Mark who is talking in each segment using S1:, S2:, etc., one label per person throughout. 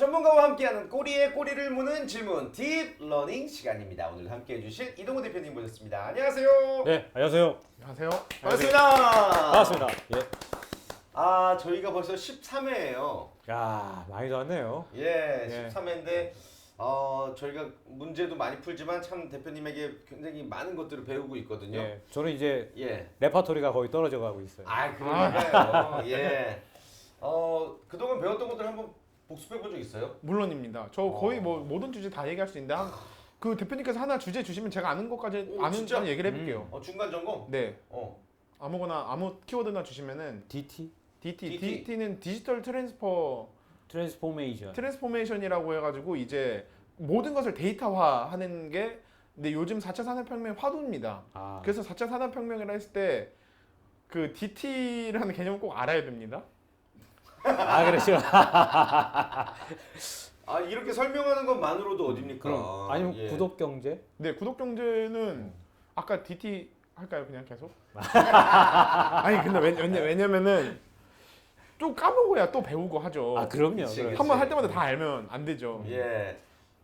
S1: 전문가와 함께하는 꼬리에 꼬리를 무는 질문 딥 러닝 시간입니다. 오늘 함께해 주실 이동우 대표님 모셨습니다. 안녕하세요.
S2: 네, 안녕하세요.
S3: 안녕하세요.
S1: 반갑습니다.
S2: 반갑습니다. 예.
S1: 아, 저희가 벌써 13회예요.
S2: 야, 많이도 왔네요.
S1: 예,
S2: 예.
S1: 13회인데 저희가 문제도 많이 풀지만 참 대표님에게 굉장히 많은 것들을 배우고 있거든요.
S2: 예. 저는 이제
S1: 예.
S2: 레파토리가 거의 떨어져 가고 있어요.
S1: 아, 그러니까요. 예. 그동안 배웠던 것들 한번 복습해 본 적 있어요?
S3: 물론입니다. 저 거의 뭐 모든 주제 다 얘기할 수 있는데 그 대표님께서 하나 주제 주시면 제가 아는 것까지
S1: 오,
S3: 아는
S1: 진짜?
S3: 건 얘기를 해볼게요.
S1: 중간 점검?
S3: 네.
S1: 어.
S3: 아무거나 아무 키워드나 주시면은
S2: DT
S1: DT.
S3: DT는 디지털 트랜스포메이션이라고 해가지고 이제 모든 것을 데이터화하는 게 근데 요즘 4차 산업혁명 화두입니다.
S2: 아.
S3: 그래서 4차 산업혁명이라 했을 때 그 DT라는 개념을 꼭 알아야 됩니다.
S2: 아, 그렇죠.
S1: 아, 이렇게 설명하는 것만으로도 어딥니까?
S2: 그럼 아니면
S1: 예.
S2: 구독 경제?
S3: 네, 구독 경제는 아까 DT 할까요? 그냥 계속? 아니 근데 왜냐면은 좀 까먹어야 또 배우고 하죠.
S2: 아, 그럼요.
S1: 그치,
S2: 그럼.
S3: 한 번 할 때마다 다 알면 안 되죠.
S1: 예.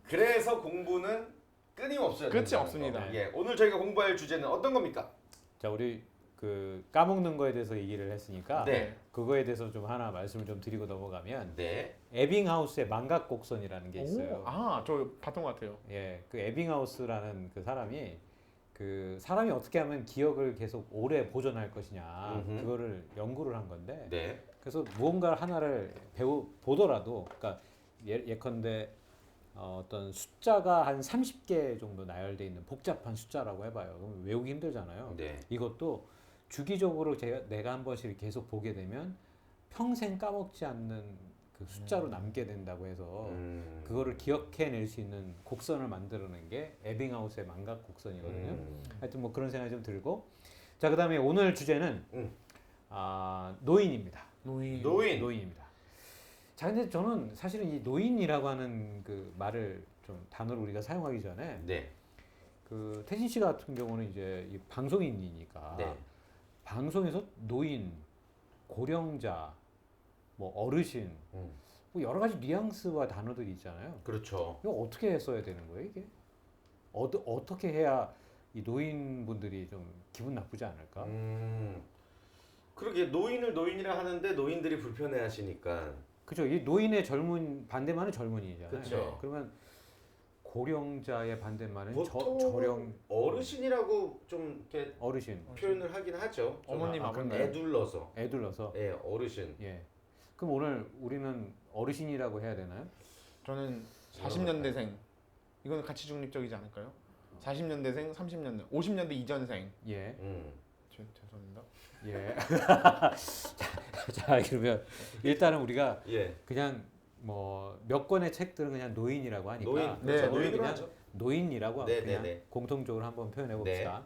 S1: 그래서 공부는 끊임없어야
S3: 끝이
S1: 된다는
S3: 없습니다.
S1: 거. 예. 오늘 저희가 공부할 주제는 어떤 겁니까?
S2: 자, 우리 그 까먹는 거에 대해서 얘기를 했으니까
S1: 네.
S2: 그거에 대해서 좀 하나 말씀을 좀 드리고 넘어가면
S1: 네.
S2: 에빙하우스의 망각곡선이라는 게 있어요.
S3: 저 봤던 것 같아요.
S2: 예, 그 에빙하우스라는 그 사람이 그 사람이 어떻게 하면 기억을 계속 오래 보존할 것이냐
S1: 음흠.
S2: 그거를 연구를 한 건데
S1: 네.
S2: 그래서 무언가 하나를 보더라도 그러니까 예컨대 어떤 숫자가 한 30개 정도 나열돼 있는 복잡한 숫자라고 해봐요. 그럼 외우기 힘들잖아요.
S1: 네.
S2: 이것도 주기적으로 내가 한 번씩 계속 보게 되면 평생 까먹지 않는 그 숫자로 남게 된다고 해서 그거를 기억해낼 수 있는 곡선을 만들어낸 게 에빙하우스의 망각 곡선이거든요. 하여튼 뭐 그런 생각이 좀 들고 자 그다음에 오늘 주제는 노인입니다. 노인입니다. 자 근데 저는 사실은 이 노인이라고 하는 그 말을 좀 단어를 우리가 사용하기 전에
S1: 네.
S2: 그 태진 씨 같은 경우는 이제 이 방송인이니까
S1: 네.
S2: 방송에서 노인, 고령자, 뭐 어르신 뭐 여러 가지 뉘앙스와 단어들이 있잖아요.
S1: 그렇죠.
S2: 이거 어떻게 써야 되는 거예요, 이게? 어떻게 해야 이 노인분들이 좀 기분 나쁘지 않을까?
S1: 그러게 노인을 노인이라 하는데 노인들이 불편해 하시니까.
S2: 그죠? 이 노인의 반대말은 젊은이잖아요.
S1: 그쵸.
S2: 그러면 고령자의 반대말은
S1: 보통
S2: 저령
S1: 어르신이라고 좀 이렇게
S2: 어르신,
S1: 표현을 하긴 하죠. 좀
S3: 어머님, 아버님.
S1: 애둘러서.
S2: 애둘러서.
S1: 예, 어르신.
S2: 예. 그럼 오늘 우리는 어르신이라고 해야 되나요?
S3: 저는 40년대생. 이건 가치 중립적이지 않을까요? 40년대생, 30년대, 50년대 이전생.
S2: 예.
S3: 죄송합니다.
S2: 예. 자, 그러면 일단은 우리가
S1: 예.
S2: 그냥 뭐 몇 권의 책들은 그냥 노인이라고 하니까
S1: 노인.
S3: 네,
S1: 그렇죠.
S2: 우리
S1: 노인으로
S2: 그냥
S1: 하죠.
S2: 노인이라고
S1: 네,
S2: 그냥
S1: 네, 네.
S2: 공통적으로 한번 표현해 봅시다.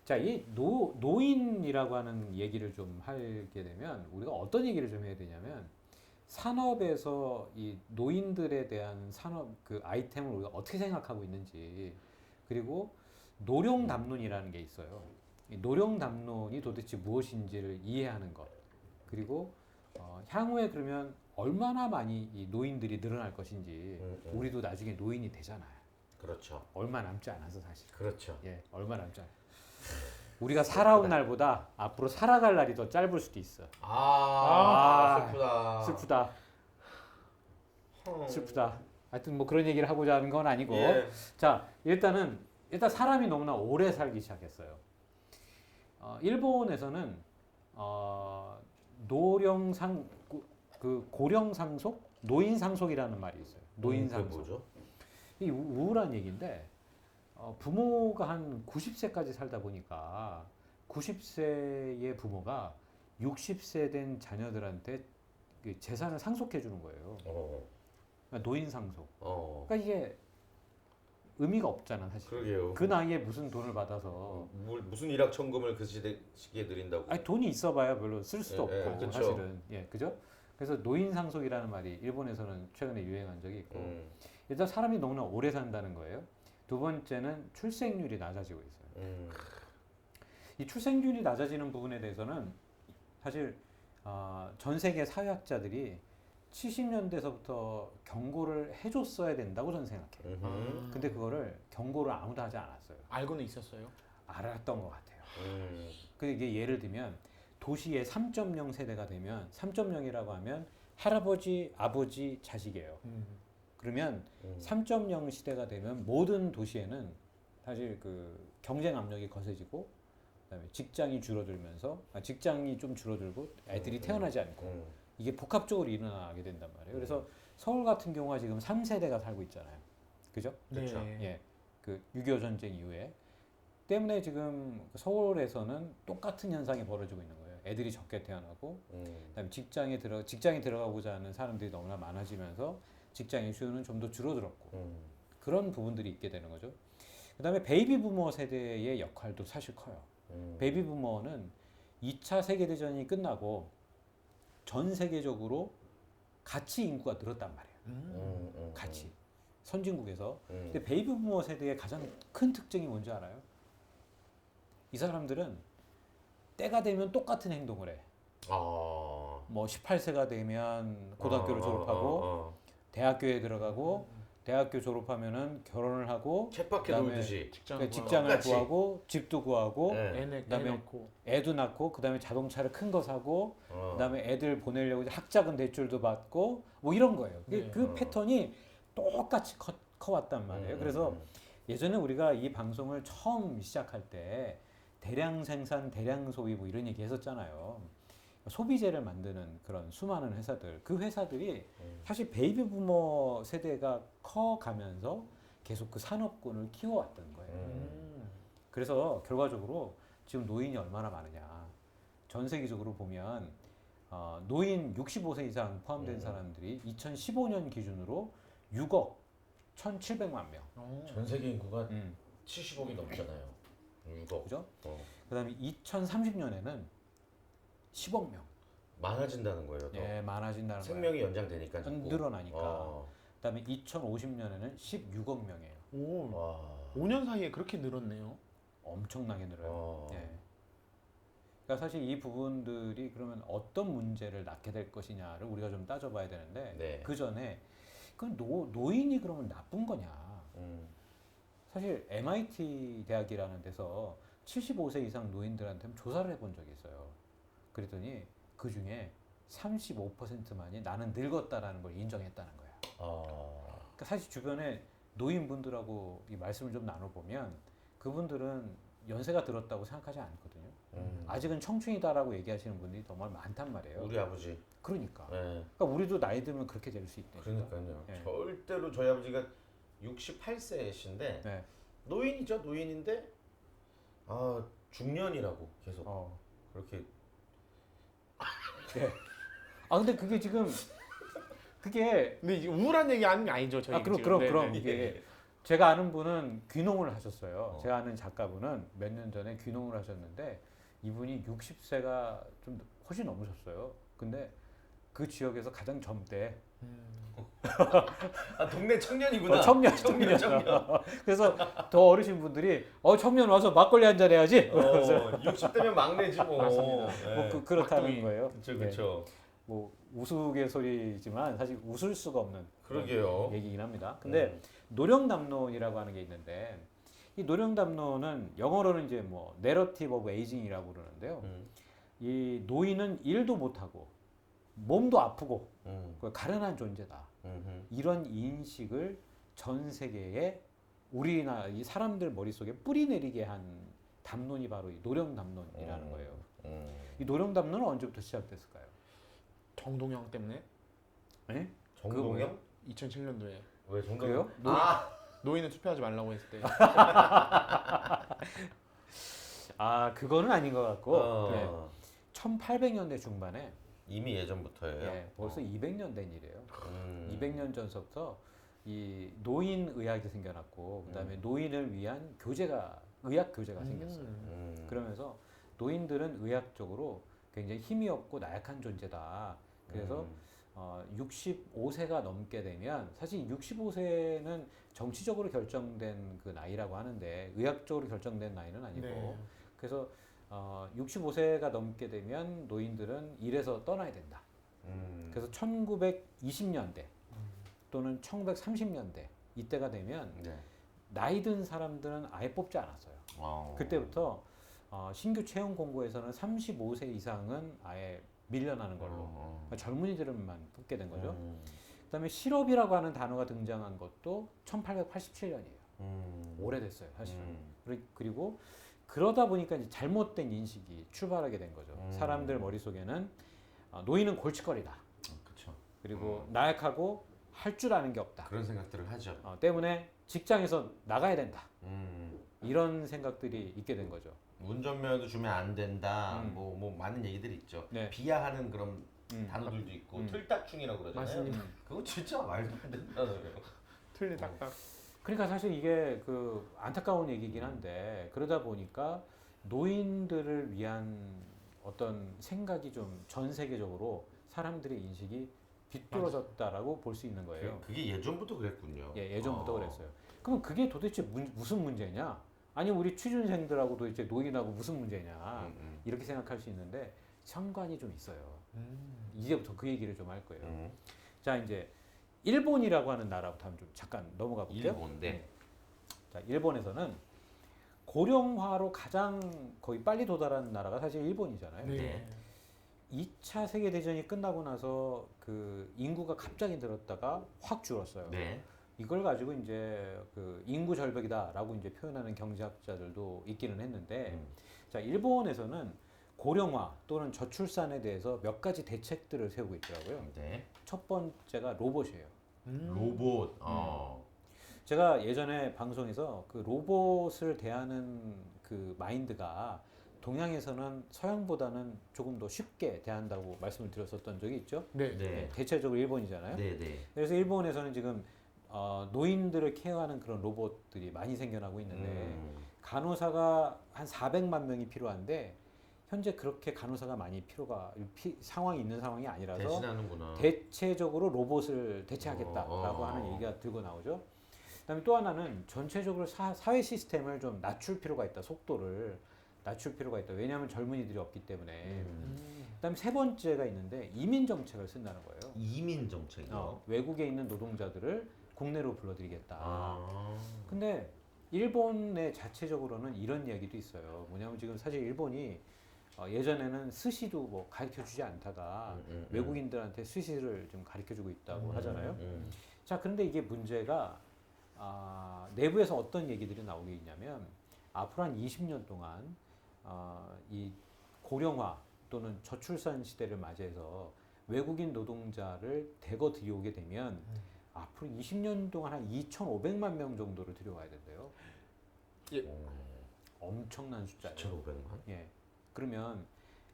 S2: 자, 이 노인이라고 하는 얘기를 좀 하게 되면 우리가 어떤 얘기를 좀 해야 되냐면 산업에서 이 노인들에 대한 산업 그 아이템을 우리가 어떻게 생각하고 있는지 그리고 노령 담론이라는 게 있어요. 이 노령 담론이 도대체 무엇인지를 이해하는 것 그리고 향후에 그러면 얼마나 많이 이 노인들이 늘어날 것인지 우리도 나중에 노인이 되잖아요.
S1: 그렇죠.
S2: 얼마 남지 않아서 사실.
S1: 그렇죠.
S2: 예, 얼마 남지 않아요. 우리가 살아온 날보다 앞으로 살아갈 날이 더 짧을 수도 있어.
S1: 슬프다.
S2: 슬프다. 슬프다. 하여튼 뭐 그런 얘기를 하고자 하는 건 아니고.
S1: 예.
S2: 자, 일단 사람이 너무나 오래 살기 시작했어요. 일본에서는 고령상속, 노인상속이라는 말이 있어요. 노인상속.
S1: 뭐죠?
S2: 이 우울한 얘기인데 부모가 한 90세까지 살다 보니까 90세의 부모가 60세 된 자녀들한테 그 재산을 상속해 주는 거예요. 그러니까 노인상속. 그러니까 이게 의미가 없잖아 사실.
S1: 그러게요.
S2: 그 나이에 무슨 돈을 받아서
S1: 무슨 일확천금을 그 시기에 드린다고?
S2: 아니 돈이 있어봐야 별로 쓸 수도
S1: 예,
S2: 없고
S1: 그쵸.
S2: 사실은 그죠? 그래서 노인상속이라는 말이 일본에서는 최근에 유행한 적이 있고 일단 사람이 너무나 오래 산다는 거예요. 두 번째는 출생률이 낮아지고 있어요. 이 출생률이 낮아지는 부분에 대해서는 사실 전 세계 사회학자들이 70년대서부터 경고를 해줬어야 된다고 저는 생각해요. 근데 그거를 경고를 아무도 하지 않았어요.
S3: 알고는 있었어요.
S2: 알았던 것 같아요. 그 이게 예를 들면 도시의 3.0 세대가 되면 3.0이라고 하면 할아버지, 아버지, 자식이에요. 그러면 3.0 시대가 되면 모든 도시에는 사실 그 경쟁 압력이 거세지고 그다음에 직장이 줄어들면서 직장이 좀 줄어들고 애들이 태어나지 않고 이게 복합적으로 일어나게 된단 말이에요. 그래서 서울 같은 경우가 지금 3세대가 살고 있잖아요. 그죠?
S3: 그렇죠.
S2: 예. 그 6.25 전쟁 이후에 때문에 지금 서울에서는 똑같은 현상이 벌어지고 있는 거예요. 애들이 적게 태어나고 그다음에 직장에 들어가고자 하는 사람들이 너무나 많아지면서 직장의 수요는 좀 더 줄어들었고 그런 부분들이 있게 되는 거죠. 그다음에 베이비 부머 세대의 역할도 사실 커요. 베이비 부머는 2차 세계 대전이 끝나고 전 세계적으로 같이 인구가 늘었단 말이에요. 같이 선진국에서. 근데 베이비 부머 세대의 가장 큰 특징이 뭔지 알아요? 이 사람들은 때가 되면 똑같은 행동을 해. 뭐 18세가 되면 고등학교를 졸업하고 대학교에 들어가고 대학교 졸업하면은 결혼을 하고
S1: 쳇바퀴
S2: 그다음에
S1: 돌듯이
S2: 직장을
S1: 똑같이.
S2: 구하고 집도 구하고
S1: 네.
S2: 그다음에
S3: 낳고
S2: 애도 낳고 그다음에 자동차를 큰 거 사고 그다음에 애들 보내려고 이제 학자금 대출도 받고 뭐 이런 거예요.
S3: 네.
S2: 그 패턴이 똑같이 커왔단 말이에요. 그래서 예전에 우리가 이 방송을 처음 시작할 때 대량 생산, 대량 소비 뭐 이런 얘기 했었잖아요. 소비재를 만드는 그런 수많은 회사들, 그 회사들이 사실 베이비 부머 세대가 커가면서 계속 그 산업군을 키워왔던 거예요. 그래서 결과적으로 지금 노인이 얼마나 많으냐. 전 세계적으로 보면 노인 65세 이상 포함된 사람들이 2015년 기준으로 6억 1,700만 명.
S1: 전 세계 인구가 70억이 넘잖아요. 6억.
S2: 그죠? 그다음에 2030년에는 10억 명.
S1: 많아진다는 거예요. 더.
S2: 예, 많아진다는
S1: 생명이 연장되니까 자꾸.
S2: 늘어나니까. 그다음에 2050년에는 16억 명이에요.
S3: 오,
S1: 와.
S3: 5년 사이에 그렇게 늘었네요.
S2: 엄청나게 늘어요. 예. 그러니까 사실 이 부분들이 그러면 어떤 문제를 낳게 될 것이냐를 우리가 좀 따져봐야 되는데
S1: 네.
S2: 그 전에 그 노인이 그러면 나쁜 거냐? 사실 MIT 대학이라는 데서 75세 이상 노인들한테 조사를 해본 적이 있어요. 그랬더니 그 중에 35%만이 나는 늙었다라는 걸 인정했다는 거야. 그러니까 사실 주변에 노인분들하고 이 말씀을 좀 나눠보면 그분들은 연세가 들었다고 생각하지 않거든요. 아직은 청춘이다라고 얘기하시는 분들이 정말 많단 말이에요.
S1: 우리 아버지.
S2: 그러니까.
S1: 네.
S2: 그러니까 우리도 나이 들면 그렇게 될 수 있다.
S1: 그러니까요.
S2: 예.
S1: 절대로 저희 아버지가 68세이신데
S2: 네.
S1: 노인이죠. 노인인데 중년이라고 계속 그렇게.
S2: 네. 근데 그게 지금 그게
S3: 근데 이게 우울한 얘기 하는 게 아니죠, 저희.
S2: 그럼 이게 제가 아는 분은 귀농을 하셨어요. 제가 아는 작가분은 몇 년 전에 귀농을 하셨는데 이분이 60세가 좀 훨씬 넘으셨어요. 근데 그 지역에서 가장 젊대.
S1: 동네 청년이구나.
S2: 청년. 그래서 더 어르신 분들이 청년 와서 막걸리 한잔 해야지.
S1: 60대면 막내지 뭐.
S3: 맞습니다.
S2: 뭐 그렇다는
S3: 막둥이.
S2: 거예요.
S1: 그렇죠.
S2: 뭐 우스갯소리지만 사실 웃을 수가 없는
S1: 그러게요.
S2: 얘기긴 합니다. 근데 노령담론이라고 하는 게 있는데 이 노령담론은 영어로는 이제 뭐 내러티브 오브 에이징이라고 그러는데요. 이 노인은 일도 못하고 몸도 아프고 가련한 존재다. 이런 인식을 전 세계에 우리나라 이 사람들 머릿속에 뿌리내리게 한 담론이 바로 이 노령담론이라는 거예요. 이 노령담론은 언제부터 시작됐을까요?
S3: 정동영 때문에
S2: 네?
S1: 정동영?
S3: 2007년도에
S1: 왜 정동영?
S2: 그래요?
S3: 노인은 투표하지 말라고 했을 때.
S2: 그거는 아닌 것 같고
S1: 네.
S2: 1800년대 중반에
S1: 이미 예전부터예요.
S2: 벌써 200년 된 일이에요. 200년 전서부터 이 노인 의학이 생겨났고 그다음에 노인을 위한 의학 교재가 생겼어요. 그러면서 노인들은 의학적으로 굉장히 힘이 없고 나약한 존재다. 그래서 65세가 넘게 되면 사실 65세는 정치적으로 결정된 그 나이라고 하는데 의학적으로 결정된 나이는 아니고
S3: 네.
S2: 그래서 65세가 넘게 되면 노인들은 일에서 떠나야 된다. 그래서 1920년대 또는 1930년대 이때가 되면
S1: 네.
S2: 나이 든 사람들은 아예 뽑지 않았어요. 그때부터 신규 채용 공고에서는 35세 이상은 아예 밀려나는 걸로 그러니까 젊은이들만 뽑게 된 거죠. 그다음에 실업이라고 하는 단어가 등장한 것도 1887년이에요. 오래됐어요, 사실은. 그리고 그러다 보니까 이제 잘못된 인식이 출발하게 된 거죠. 사람들 머릿속에는 노인은 골칫거리다.
S1: 그렇죠.
S2: 그리고 나약하고 할 줄 아는 게 없다.
S1: 그런 생각들을 하죠.
S2: 때문에 직장에서 나가야 된다. 이런 생각들이 있게 된 거죠.
S1: 운전면허도 주면 안 된다. 뭐 많은 얘기들이 있죠.
S2: 네.
S1: 비하하는 그런 단어들도 있고 틀딱충이라고 그러잖아요.
S3: 맞습니다.
S1: 그거 진짜 말도 안 된다고요.
S3: 틀리 딱딱.
S2: 그러니까 사실 이게 그 안타까운 얘기긴 한데 그러다 보니까 노인들을 위한 어떤 생각이 좀 전 세계적으로 사람들의 인식이 뒤떨어졌다라고 볼 수 있는 거예요.
S1: 그게 예전부터 그랬군요.
S2: 예, 예전부터 그랬어요. 그럼 그게 도대체 무슨 문제냐? 아니 우리 취준생들하고 도대체 노인하고 무슨 문제냐? 이렇게 생각할 수 있는데 상관이 좀 있어요. 이제부터 그 얘기를 좀 할 거예요. 자 이제 일본이라고 하는 나라부터 한번 좀 잠깐 넘어가 볼게요.
S1: 일본, 네.
S2: 자 일본에서는 고령화로 가장 거의 빨리 도달한 나라가 사실 일본이잖아요.
S1: 네.
S2: 2차 세계 대전이 끝나고 나서 그 인구가 갑자기 늘었다가 확 줄었어요.
S1: 네.
S2: 이걸 가지고 이제 그 인구 절벽이다라고 이제 표현하는 경제학자들도 있기는 했는데, 자 일본에서는 고령화 또는 저출산에 대해서 몇 가지 대책들을 세우고 있더라고요.
S1: 네.
S2: 첫 번째가 로봇이에요.
S1: 로봇.
S2: 제가 예전에 방송에서 그 로봇을 대하는 그 마인드가 동양에서는 서양보다는 조금 더 쉽게 대한다고 말씀을 드렸었던 적이 있죠.
S3: 네.
S1: 네.
S2: 대체적으로 일본이잖아요.
S1: 네, 네.
S2: 그래서 일본에서는 지금 노인들을 케어하는 그런 로봇들이 많이 생겨나고 있는데 간호사가 한 400만 명이 필요한데 현재 그렇게 간호사가 많이 상황이 있는 상황이 아니라서
S1: 대신하는구나.
S2: 대체적으로 로봇을 대체하겠다라고 하는 얘기가 들고 나오죠. 그다음에 또 하나는 전체적으로 사회 시스템을 좀 낮출 필요가 있다. 속도를 낮출 필요가 있다. 왜냐하면 젊은이들이 없기 때문에. 그다음에 세 번째가 있는데 이민 정책을 쓴다는 거예요.
S1: 이민 정책이요.
S2: 외국에 있는 노동자들을 국내로 불러들이겠다. 근데 일본의 자체적으로는 이런 이야기도 있어요. 뭐냐면 지금 사실 일본이 예전에는 스시도 뭐 가르쳐 주지 않다가 외국인들한테 스시를 좀 가르쳐 주고 있다고 하잖아요. 자, 그런데 이게 문제가 내부에서 어떤 얘기들이 나오게 있냐면 앞으로 한 20년 동안 이 고령화 또는 저출산 시대를 맞이해서 외국인 노동자를 대거 들여오게 되면 앞으로 20년 동안 한 2,500만 명 정도를 들여와야 된대요.
S3: 예.
S2: 엄청난 숫자예요.
S1: 2,500만?
S2: 예. 그러면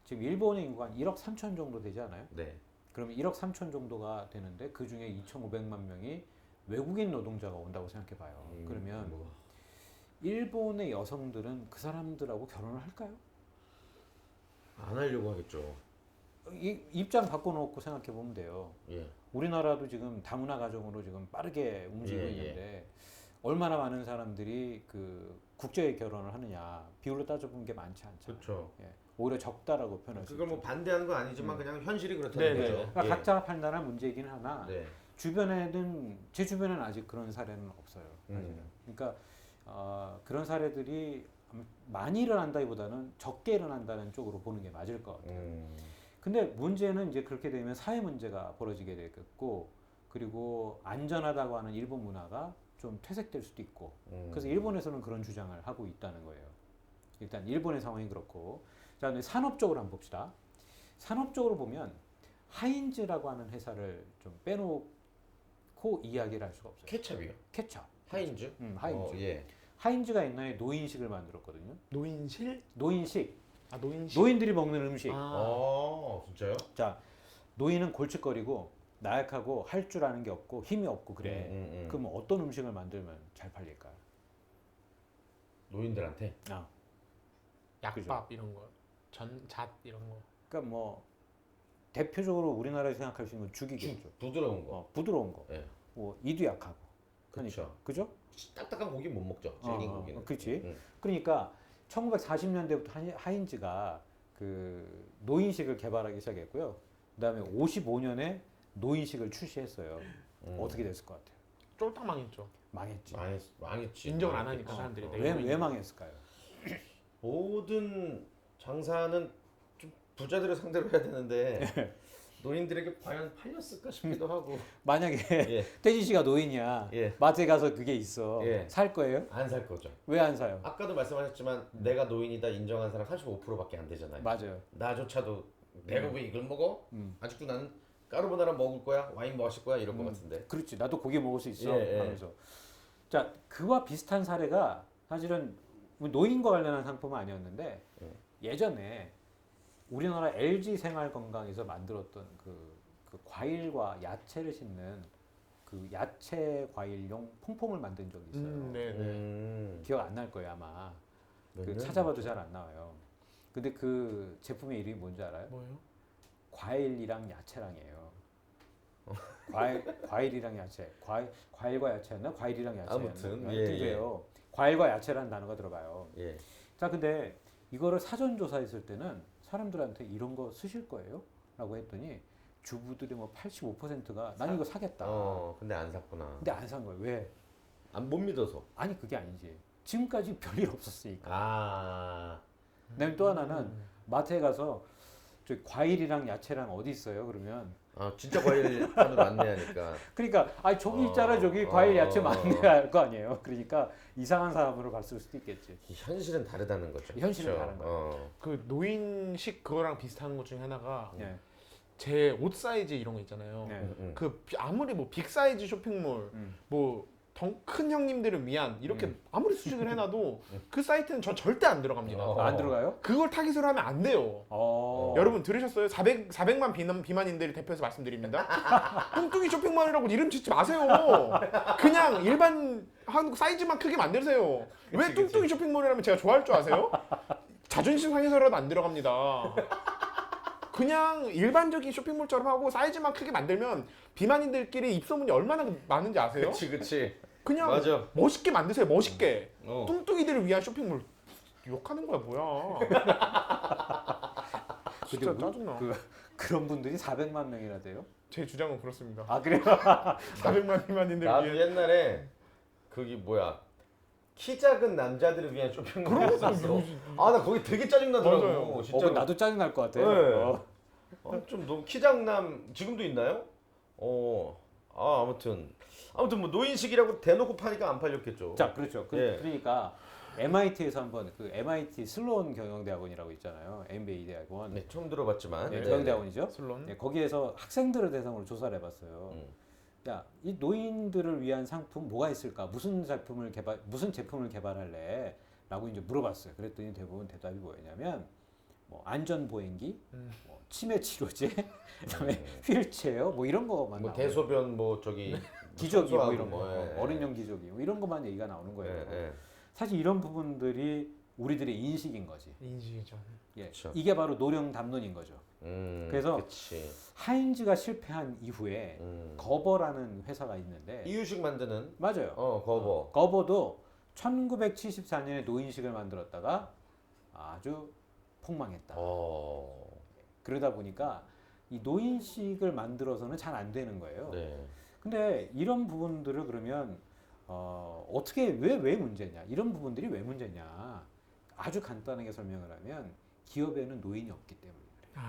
S2: 지금 일본의 인구가 한 1억 3천 정도 되지 않아요?
S1: 네.
S2: 그러면 1억 3천 정도가 되는데 그 중에 2,500만 명이 외국인 노동자가 온다고 생각해 봐요. 그러면 일본의 여성들은 그 사람들하고 결혼을 할까요?
S1: 안 하려고 하겠죠.
S2: 입장 바꿔놓고 생각해 보면 돼요.
S1: 예.
S2: 우리나라도 지금 다문화 가정으로 지금 빠르게 움직이고
S1: 예,
S2: 있는데 얼마나 많은 사람들이 그 국제 결혼을 하느냐 비율로 따져보는 게 많지 않잖아요.
S1: 그렇죠.
S2: 예. 오히려 적다라고 표현할 수
S1: 그걸 뭐
S2: 있죠.
S1: 반대하는 건 아니지만 그냥 현실이 그렇다는
S3: 네,
S1: 거죠.
S3: 네.
S2: 그러니까
S1: 예.
S2: 각자가 판단할 문제이긴 하나
S1: 네.
S2: 제 주변에는 아직 그런 사례는 없어요. 사실은. 그러니까 그런 사례들이 많이 일어난다기보다는 적게 일어난다는 쪽으로 보는 게 맞을 것 같아요. 근데 문제는 이제 그렇게 되면 사회 문제가 벌어지게 되겠고 그리고 안전하다고 하는 일본 문화가 좀 퇴색될 수도 있고 그래서 일본에서는 그런 주장을 하고 있다는 거예요. 일단 일본의 상황이 그렇고 자, 산업적으로 한번 봅시다. 산업적으로 보면 하인즈라고 하는 회사를 좀 빼놓고 이야기를 할 수가 없어요.
S1: 케찹이요?
S2: 케찹.
S1: 하인즈?
S2: 하인즈.
S1: 예.
S2: 하인즈가 옛날에 노인식을 만들었거든요.
S3: 노인실?
S2: 노인식.
S3: 노인실.
S2: 노인들이 먹는 음식.
S1: 진짜요?
S2: 자, 노인은 골칫거리고 나약하고 할 줄 아는 게 없고 힘이 없고 그래. 그럼 어떤 음식을 만들면 잘 팔릴까요?
S1: 노인들한테?
S3: 약밥 이런 거. 잣 이런 거.
S2: 그러니까 뭐 대표적으로 우리나라에서 생각할 수 있는 건 죽이겠죠.
S1: 부드러운 거.
S2: 부드러운 거.
S1: 예.
S2: 뭐 이도 약하고.
S1: 그렇죠.
S2: 그죠?
S1: 딱딱한 고기 못 먹죠. 질긴 고기는.
S2: 그렇지. 그러니까 1940년대부터 하인즈가 그 노인식을 개발하기 시작했고요. 그다음에 55년에 노인식을 출시했어요. 어떻게 됐을 것 같아요?
S3: 쫄딱 망했죠.
S2: 망했지.
S1: 망했지.
S3: 인정을 안 하니까 사람들이. 내가
S2: 왜 망했을까요?
S1: 모든 장사는 좀 부자들을 상대로 해야 되는데 노인들에게 과연 팔렸을까 싶기도 하고.
S2: 만약에
S1: 예.
S2: 태진 씨가 노인이야.
S1: 예.
S2: 마트에 가서 그게 있어.
S1: 예.
S2: 살 거예요?
S1: 안 살 거죠.
S2: 왜 안 사요?
S1: 아까도 말씀하셨지만 내가 노인이다 인정한 사람 35%밖에 안 되잖아요.
S2: 맞아요.
S1: 나조차도 내가 왜 이걸 먹어? 아직도 나는 까르보나라 먹을 거야? 와인 마실 거야? 이럴 것 같은데.
S2: 그렇지. 나도 고기 먹을 수 있어.
S1: 예, 예.
S2: 하면서. 자, 그와 비슷한 사례가 사실은 노인과 관련한 상품은 아니었는데 예전에 우리나라 LG 생활건강에서 만들었던 그 과일과 야채를 싣는 그 야채 과일용 퐁퐁을 만든 적이 있어요.
S3: 네네.
S2: 기억 안 날 거예요 아마.
S1: 몇
S2: 그
S1: 년
S2: 찾아봐도 잘 안 나와요. 근데 그 제품의 이름이 뭔지 알아요?
S3: 뭐예요?
S2: 과일이랑 야채랑이에요. 과일이랑 야채, 과일과 야채였나? 과일이랑 야채였나?
S1: 아무튼,
S2: 하여튼
S1: 예,
S2: 그래요. 과일과 야채라는 단어가 들어가요.
S1: 예.
S2: 자, 근데 이거를 사전 조사했을 때는 사람들한테 이런 거 쓰실 거예요? 라고 했더니 주부들이 뭐 85%가 난 이거 사겠다.
S1: 근데 안 샀구나.
S2: 근데 안 산 거예요. 왜?
S1: 안 못 믿어서.
S2: 아니 그게 아니지. 지금까지 별일 없었으니까.
S1: 아.
S2: 그다음에 또 하나는 마트에 가서 저 과일이랑 야채랑 어디 있어요? 그러면
S1: 진짜 과일 판으로 안내하니까.
S2: 그러니까 저기 있잖아 저기 과일 야채 많네 할 거 아니에요. 그러니까 이상한 사람으로 봤을 수도 있겠지.
S1: 현실은 다르다는 거죠.
S2: 현실은
S1: 그렇죠?
S2: 다른 거예요.
S3: 그 노인식 그거랑 비슷한 것 중에 하나가
S2: 네.
S3: 제 옷 사이즈 이런 거 있잖아요.
S2: 네.
S3: 아무리 뭐 빅 사이즈 쇼핑몰 뭐 큰 형님들을 위한 이렇게 아무리 수식을 해놔도 그 사이트는 전 절대 안 들어갑니다.
S2: 안 들어가요?
S3: 그걸 타깃으로 하면 안 돼요. 여러분 들으셨어요? 400만 비만인들을 대표해서 말씀드립니다. 뚱뚱이 쇼핑몰이라고 이름 짓지 마세요. 그냥 일반 한국 사이즈만 크게 만드세요. 왜 뚱뚱이 쇼핑몰이라면 제가 좋아할 줄 아세요? 자존심 상해서라도 안 들어갑니다. 그냥 일반적인 쇼핑몰처럼 하고 사이즈만 크게 만들면 비만인들끼리 입소문이 얼마나 많은지 아세요?
S1: 그치.
S3: 그냥
S1: 맞아.
S3: 멋있게 만드세요. 멋있게.
S1: 어.
S3: 뚱뚱이들을 위한 쇼핑몰. 욕하는 거야 뭐야. 진짜 짜증나.
S2: 그런 분들이 400만 명이나 돼요?
S3: 제 주장은 그렇습니다.
S2: 아 그래요?
S3: 400만 비만인들
S1: 나도
S3: 위해.
S1: 옛날에 그게 뭐야 키 작은 남자들을 위한 쇼핑몰이 있었어. 나 거기 되게 짜증나더라고.
S3: 맞아요.
S1: 진짜.
S2: 나도 짜증 날 것 같아.
S1: 네. 좀 너무 키 작남 지금도 있나요? 아무튼 뭐 노인식이라고 대놓고 파니까 안 팔렸겠죠.
S2: 자, 그렇죠.
S1: 예.
S2: 그러니까 MIT에서 한번 그 MIT 슬론 경영대학원이라고 있잖아요. MBA 대학원.
S1: 네, 처음 들어봤지만.
S2: 네,
S1: 네,
S2: 경영대학원이죠.
S3: 슬론.
S2: 네, 거기에서 학생들을 대상으로 조사를 해봤어요. 야, 이 노인들을 위한 상품 뭐가 있을까? 무슨 제품을 개발할래? 라고 이제 물어봤어요. 그랬더니 대부분 대답이 뭐였냐면 뭐 안전 보행기, 뭐 치매 치료제, 그다음에 휠체어, 뭐 이런 거만
S1: 뭐
S2: 나와요.
S1: 대소변 뭐 저기
S2: 기저귀 뭐
S1: 청소하고
S2: 이런 거,
S1: 예.
S2: 어린용 기저귀 뭐 이런 것만 얘기가 나오는 거예요.
S1: 예.
S2: 사실 이런 부분들이 우리들의 인식인 거지.
S3: 인식이죠.
S2: 예,
S1: 그쵸.
S2: 이게 바로 노령 담론인 거죠. 그래서
S1: 그치.
S2: 하인즈가 실패한 이후에 거버라는 회사가 있는데
S1: 이유식 만드는
S2: 맞아요.
S1: 거버.
S2: 거버도 1974년에 노인식을 만들었다가 아주 폭망했다. 그러다 보니까 이 노인식을 만들어서는 잘 안 되는 거예요.
S1: 네.
S2: 근데 이런 부분들을 그러면 어떻게 왜 문제냐? 이런 부분들이 왜 문제냐? 아주 간단하게 설명을 하면 기업에는 노인이 없기 때문에 그래요.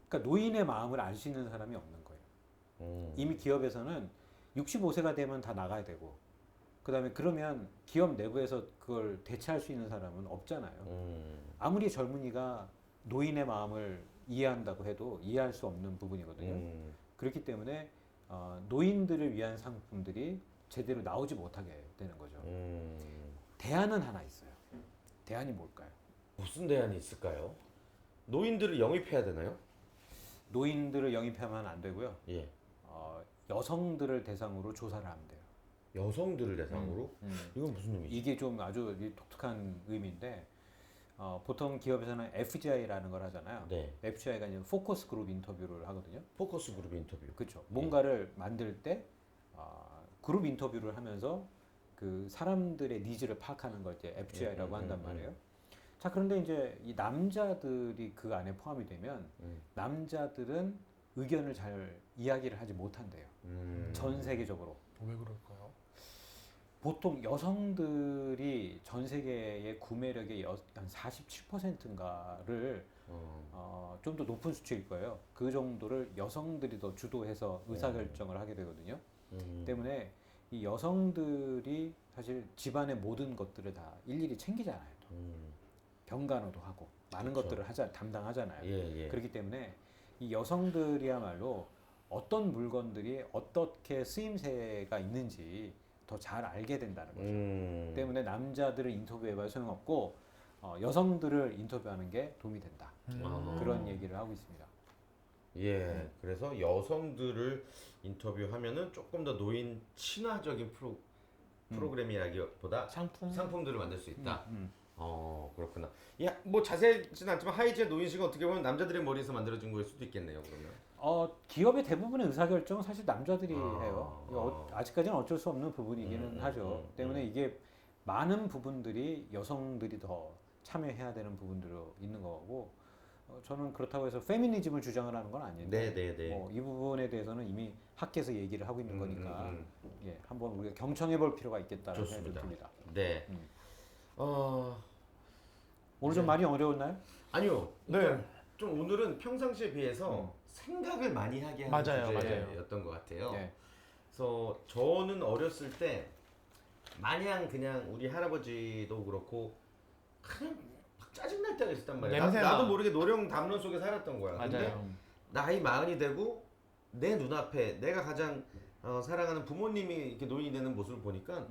S2: 그러니까 노인의 마음을 알 수 있는 사람이 없는 거예요. 이미 기업에서는 65세가 되면 다 나가야 되고, 그다음에 그러면 기업 내부에서 그걸 대체할 수 있는 사람은 없잖아요. 아무리 젊은이가 노인의 마음을 이해한다고 해도 이해할 수 없는 부분이거든요. 그렇기 때문에 노인들을 위한 상품들이 제대로 나오지 못하게 되는 거죠. 대안은 하나 있어요. 대안이 뭘까요?
S1: 무슨 대안이 있을까요? 노인들을 영입해야 되나요?
S2: 노인들을 영입하면 안 되고요.
S1: 예.
S2: 여성들을 대상으로 조사를 하면 돼요.
S1: 여성들을 대상으로? 이건 무슨 의미죠?
S2: 이게 좀 아주 독특한 의미인데 보통 기업에서는 FGI라는 걸 하잖아요.
S1: 네.
S2: FGI가 이제 포커스 그룹 인터뷰를 하거든요.
S1: 포커스 그룹 인터뷰.
S2: 그렇죠. 뭔가를 만들 때 그룹 인터뷰를 하면서 그 사람들의 니즈를 파악하는 걸 이제 FGI라고 한단 말이에요. 자, 그런데 이제 이 남자들이 그 안에 포함이 되면 남자들은 의견을 잘 이야기를 하지 못한대요. 전 세계적으로.
S3: 왜 그럴까요?
S2: 보통 여성들이 전 세계의 구매력의 한 47%인가를 좀 더 높은 수치일 거예요. 그 정도를 여성들이 더 주도해서 의사결정을 하게 되거든요. 때문에 이 여성들이 사실 집안의 모든 것들을 다 일일이 챙기잖아요. 또. 병간호도 하고 많은
S1: 그렇죠.
S2: 것들을 담당하잖아요.
S1: 예, 예.
S2: 그렇기 때문에 이 여성들이야말로 어떤 물건들이 어떻게 쓰임새가 있는지 더 잘 알게 된다는 거죠. 때문에 남자들을 인터뷰해봐야 소용없고 여성들을 인터뷰하는 게 도움이 된다. 그런 얘기를 하고 있습니다.
S1: 예, 그래서 여성들을 인터뷰하면은 조금 더 노인 친화적인 프로그램이라기보다 상품들을 만들 수 있다. 그렇구나. 야, 뭐 자세히는 않지만 하이지의 노인식은 어떻게 보면 남자들의 머리에서 만들어진 거일 수도 있겠네요. 그러면.
S2: 기업의 대부분의 의사결정은 사실 남자들이 해요. 이거 아직까지는 어쩔 수 없는 부분이기는 하죠. 때문에 이게 많은 부분들이 여성들이 더 참여해야 되는 부분들로 있는 거고 저는 그렇다고 해서 페미니즘을 주장을 하는 건 아닌데
S1: 네.
S2: 뭐 이 부분에 대해서는 이미 학계에서 얘기를 하고 있는 거니까 예, 한번 우리가 경청해 볼 필요가 있겠다는 생각이
S1: 좋습니다.
S2: 듭니다.
S1: 네.
S2: 오늘 좀 많이 어려웠나요?
S1: 아니요.
S3: 네.
S1: 그러니까 좀 오늘은 평상시에 비해서 생각을 많이 하게 하는
S3: 맞아요,
S1: 주제였던 것 같아요.
S2: 네.
S1: 그래서 저는 어렸을 때 마냥 그냥 우리 할아버지도 그렇고 그냥 막 짜증날 때가 있었단 말이야.
S3: 냄새나.
S1: 나도 모르게 노령 담론 속에 살았던 거야. 근데
S3: 맞아요.
S1: 나이 40이 되고 내 눈앞에 내가 가장 사랑하는 부모님이 이렇게 노인이 되는 모습을 보니까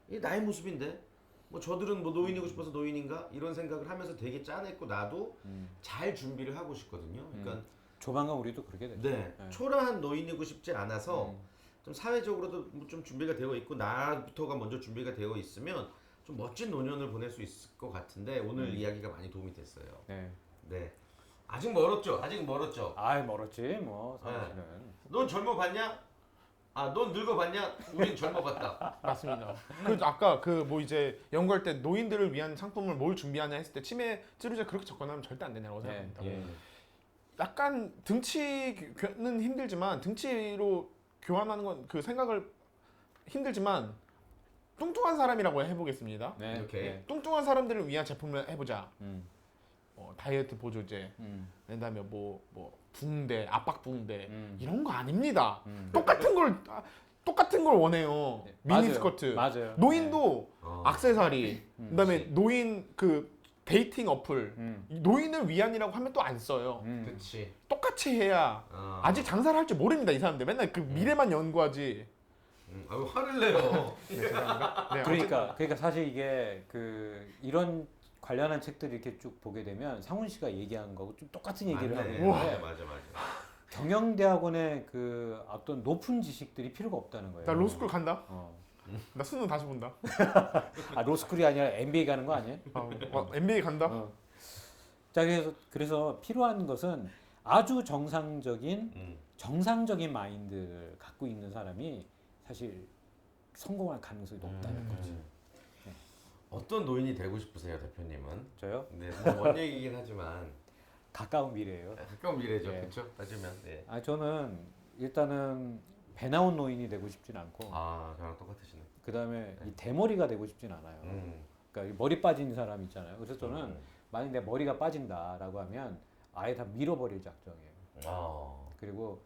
S1: 이게 나의 모습인데 뭐 저들은 뭐 노인이고 싶어서 노인인가 이런 생각을 하면서 되게 짠했고 나도 잘 준비를 하고 싶거든요. 그러니까
S2: 조만간 우리도 그렇게 되죠.
S1: 네, 초라한 노인이고 싶지 않아서 좀 사회적으로도 좀 준비가 되어 있고 나부터가 먼저 준비가 되어 있으면 좀 멋진 노년을 보낼 수 있을 것 같은데 오늘 이야기가 많이 도움이 됐어요.
S2: 네.
S1: 네, 아직 멀었죠. 아직 멀었죠.
S2: 아이 멀었지 뭐 사실은.
S1: 넌 젊어봤냐? 아, 넌 늙어봤냐? 우린 젊어봤다.
S3: 맞습니다. 그 아까 그 뭐 이제 연구할 때 노인들을 위한 상품을 뭘 준비하냐 했을 때 치매 치료제 그렇게 접근하면 절대 안 되냐고 생각합니다.
S2: 예.
S3: 약간 등치는 힘들지만 등치로 교환하는 건 그 생각을 힘들지만 뚱뚱한 사람이라고 해보겠습니다.
S2: 네.
S1: 이렇게.
S2: 네.
S3: 뚱뚱한 사람들을 위한 제품을 해보자.
S2: 음.
S3: 다이어트 보조제, 그다음에 뭐 붕대, 압박 붕대 이런 거 아닙니다.
S2: 음.
S3: 똑같은 걸 원해요.
S2: 네,
S3: 미니
S2: 맞아요.
S3: 스커트.
S2: 맞아요.
S3: 노인도
S1: 그치.
S3: 액세서리. 그다음에 노인 그 데이팅 어플.
S2: 음.
S3: 노인을 위한이라고 하면 또 안 써요.
S1: 그치.
S3: 똑같이 해야 아직 장사를 할 줄 모릅니다 이 사람들. 맨날 그 미래만 연구하지.
S1: 아유, 화를 내요.
S3: 네,
S2: 그러니까 사실 이게 이런 관련한 책들을 이렇게 쭉 보게 되면 상훈 씨가 얘기한 거고 좀 똑같은 얘기를 하고
S1: 맞네.
S2: 있는데
S1: 맞아.
S2: 경영대학원의 그 어떤 높은 지식들이 필요가 없다는 거예요.
S3: 나 로스쿨 간다.
S2: 어.
S3: 나 수능 다시 본다.
S2: 아 로스쿨이 아니라 MBA 가는 거 아니에요?
S3: MBA 간다.
S2: 자 그래서 필요한 것은 아주 정상적인 마인드를 갖고 있는 사람이 사실 성공할 가능성이 높다는 거지.
S1: 어떤 노인이 되고 싶으세요, 대표님은?
S2: 저요?
S1: 네, 뭐먼 얘기긴 하지만
S2: 가까운 미래예요.
S1: 가까운 미래죠,
S2: 네.
S1: 그렇죠? 따지면. 네.
S2: 저는 일단은 배 나온 노인이 되고 싶진 않고
S1: 아, 저랑 똑같으시네.
S2: 그다음에 이 대머리가 되고 싶진 않아요. 그러니까 이 머리 빠진 사람 있잖아요. 그래서 저는 만약 내 머리가 빠진다라고 하면 아예 다 밀어버릴 작정이에요. 그리고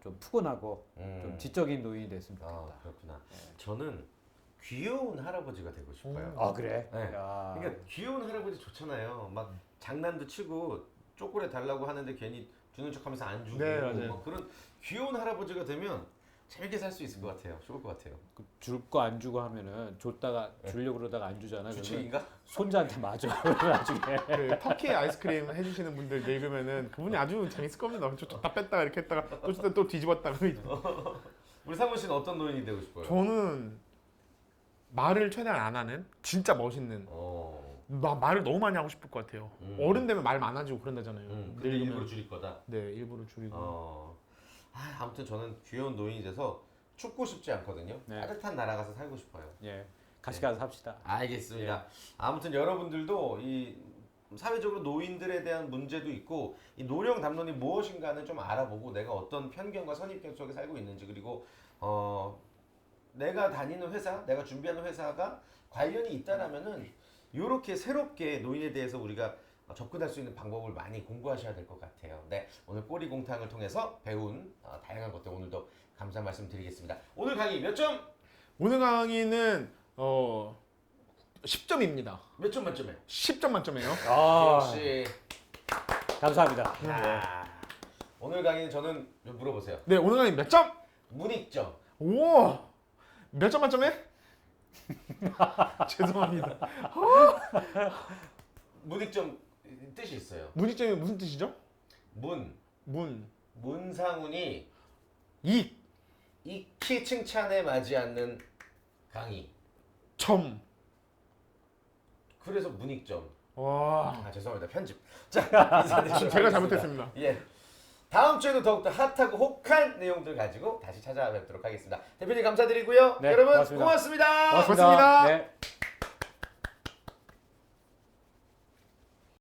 S2: 좀 푸근하고 좀 지적인 노인이 됐으면 좋겠다.
S1: 그렇구나.
S2: 네.
S1: 저는 귀여운 할아버지가 되고 싶어요.
S2: 아 그래?
S1: 네.
S2: 야.
S1: 그러니까 귀여운 할아버지 좋잖아요. 막 장난도 치고 쪼꼬레 달라고 하는데 괜히 주는 척하면서 안 주고
S3: 네, 맞아요.
S1: 막 그런 귀여운 할아버지가 되면 재밌게 살 수 있을 것 같아요. 좋을 것 같아요.
S2: 줄 거 안 주고 하면은 줬다가 주려고 그러다가 안 주잖아. 그러면
S1: 주책인가?
S2: 손자한테 맞아. 나중에.
S3: 그 터키 아이스크림 해주시는 분들 읽으면은 그분이 아주 재밌을 겁니다. 다 뺐다가 이렇게 했다가 또 뒤집었다가.
S1: 우리 상훈 씨는 어떤 노인이 되고 싶어요?
S3: 저는 말을 최대한 안 하는 진짜 멋있는. 말을 너무 많이 하고 싶을 것 같아요. 어른 되면 말 많아지고 그런다잖아요.
S1: 근데 일부러 줄일 거다.
S3: 네, 일부러 줄이고.
S1: 아무튼 저는 귀여운 노인이 돼서 죽고 싶지 않거든요.
S2: 네.
S1: 따뜻한 나라 가서 살고 싶어요.
S2: 예. 같이 가서 삽시다.
S1: 알겠습니다. 아무튼 여러분들도 이 사회적으로 노인들에 대한 문제도 있고 이 노령 담론이 무엇인가는 좀 알아보고 내가 어떤 편견과 선입견 속에 살고 있는지 그리고 내가 다니는 회사, 내가 준비하는 회사가 관련이 있다라면은 이렇게 새롭게 노인에 대해서 우리가 접근할 수 있는 방법을 많이 공부하셔야 될 것 같아요. 네, 오늘 꼬리공탕을 통해서 배운 다양한 것들 오늘도 감사 말씀드리겠습니다. 오늘 강의 몇 점?
S3: 오늘 강의는 10점입니다.
S1: 몇 점 만점에?
S3: 10점 만점이에요.
S1: 역시
S2: 감사합니다.
S1: 오늘 강의는 저는 물어보세요.
S3: 네, 오늘 강의 몇 점?
S1: 문익점.
S3: 오! 몇 점 만점에? 죄송합니다.
S1: 문익점 뜻이 있어요.
S3: 문익점이 무슨 뜻이죠?
S1: 문.
S3: 문.
S1: 문상훈이
S3: 익.
S1: 익히 칭찬에 맞지 않는 강의.
S3: 점.
S1: 그래서 문익점.
S3: 와.
S1: 죄송합니다. 편집. 자, 인사드리도록
S3: 제가
S1: 하겠습니다.
S3: 잘못했습니다.
S1: 예. 다음 주에도 더욱더 핫하고 혹한 내용들 가지고 다시 찾아뵙도록 하겠습니다. 대표님 감사드리고요.
S2: 네,
S1: 여러분
S2: 고맙습니다.
S1: 고맙습니다.
S3: 고맙습니다.
S2: 네.